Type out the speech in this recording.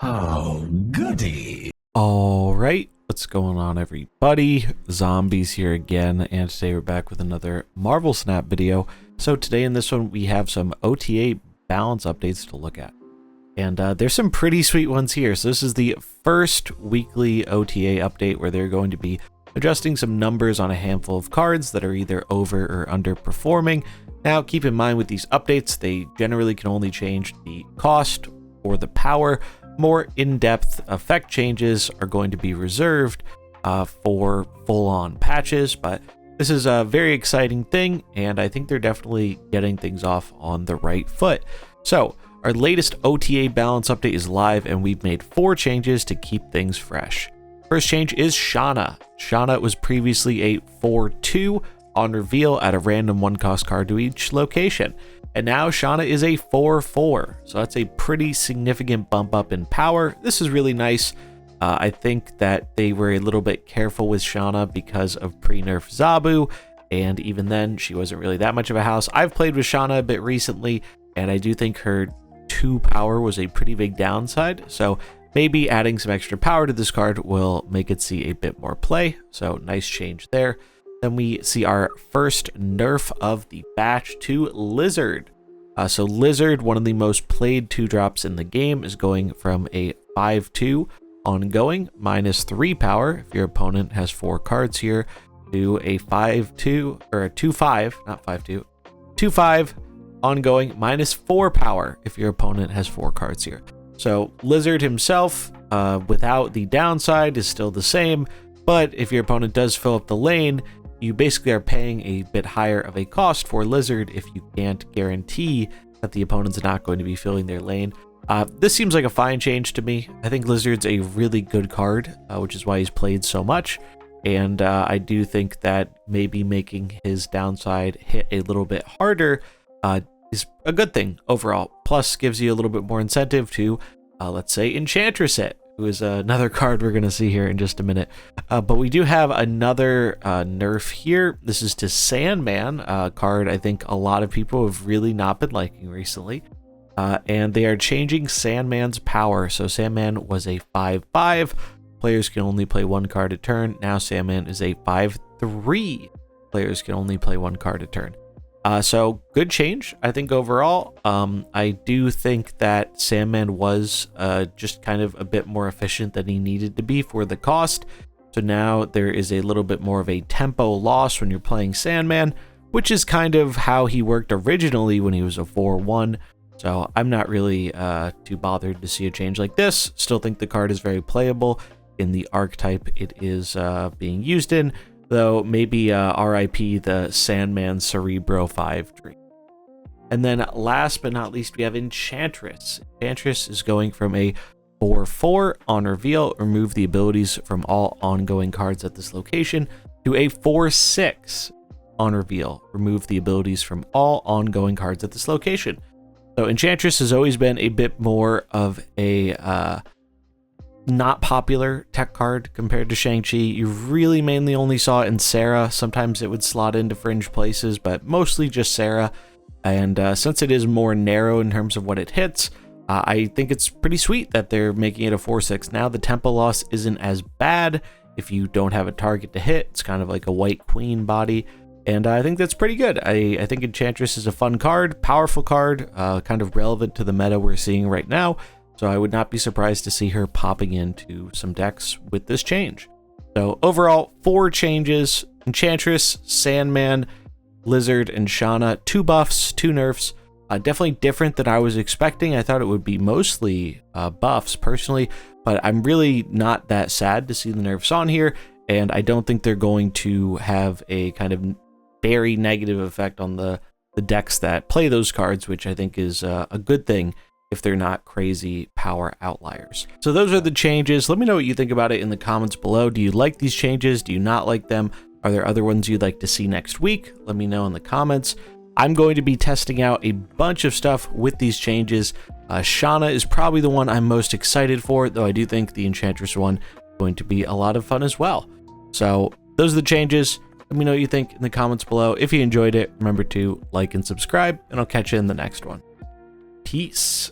Oh, goody. All right, what's going on, everybody? Zombies here again, and today we're back with another Marvel Snap video. So today in this one, we have some OTA balance updates to look at. And there's some pretty sweet ones here. So this is the first weekly OTA update where they're going to be adjusting some numbers on a handful of cards that are either over or underperforming. Now, keep in mind with these updates, they generally can only change the cost or the power. More in-depth effect changes are going to be reserved for full-on patches, but this is a very exciting thing, and I think they're definitely getting things off on the right foot. So, our latest OTA balance update is live, and we've made 4 changes to keep things fresh. First change is Shauna. Shauna was previously a 4/2 on reveal at a random 1-cost card to each location. And now Shauna is a 4/4, so that's a pretty significant bump up in power. This is really nice. I think that they were a little bit careful with Shauna because of pre-nerf Zabu, and even then, she wasn't really that much of a house. I've played with Shauna a bit recently, and I do think her 2 power was a pretty big downside, so maybe adding some extra power to this card will make it see a bit more play, so nice change there. Then we see our first nerf of the batch to Lizard. So Lizard, one of the most played 2-drops in the game, is going from a 5/2 ongoing, -3 power if your opponent has 4 cards here, to a 5/2, or a 2/5, not 5/2, 2/5 ongoing, -4 power if your opponent has 4 cards here. So Lizard himself, without the downside, is still the same, but if your opponent does fill up the lane, you basically are paying a bit higher of a cost for Lizard if you can't guarantee that the opponent's not going to be filling their lane. This seems like a fine change to me. I think Lizard's a really good card, which is why he's played so much. And I do think that maybe making his downside hit a little bit harder is a good thing overall. Plus gives you a little bit more incentive to, let's say, Enchantress it, who is another card we're going to see here in just a minute. But we do have another nerf here. This is to Sandman, a card I think a lot of people have really not been liking recently. And they are changing Sandman's power. So Sandman was a 5/5. Players can only play 1 card a turn. Now Sandman is a 5/3. Players can only play 1 card a turn. So good change, I think, overall. I do think that Sandman was just kind of a bit more efficient than he needed to be for the cost. So now there is a little bit more of a tempo loss when you're playing Sandman, which is kind of how he worked originally when he was a 4/1. So I'm not really too bothered to see a change like this. Still think the card is very playable in the archetype it is being used in. Though maybe RIP the Sandman Cerebro 5/3. And then last but not least, we have Enchantress. Enchantress is going from a 4/4 on reveal, remove the abilities from all ongoing cards at this location, to a 4/6 on reveal, remove the abilities from all ongoing cards at this location. So Enchantress has always been a bit more of a not popular tech card compared to Shang-Chi. You really mainly only saw it in Sarah. Sometimes it would slot into fringe places, but mostly just Sarah. And since it is more narrow in terms of what it hits, I think it's pretty sweet that they're making it a 4/6. Now the tempo loss isn't as bad if you don't have a target to hit. It's kind of like a white queen body. And I think that's pretty good. I think Enchantress is a fun card, powerful card, kind of relevant to the meta we're seeing right now. So I would not be surprised to see her popping into some decks with this change. So overall, 4 changes: Enchantress, Sandman, Lizard, and Shauna. 2 buffs, 2 nerfs. Definitely different than I was expecting. I thought it would be mostly buffs personally, but I'm really not that sad to see the nerfs on here. And I don't think they're going to have a kind of very negative effect on the decks that play those cards, which I think is a good thing if they're not crazy power outliers. So those are the changes. Let me know what you think about it in the comments below. Do you like these changes? Do you not like them? Are there other ones you'd like to see next week? Let me know in the comments. I'm going to be testing out a bunch of stuff with these changes. Shauna is probably the one I'm most excited for, though I do think the Enchantress one is going to be a lot of fun as well. So those are the changes. Let me know what you think in the comments below. If you enjoyed it, remember to like and subscribe, and I'll catch you in the next one. Peace.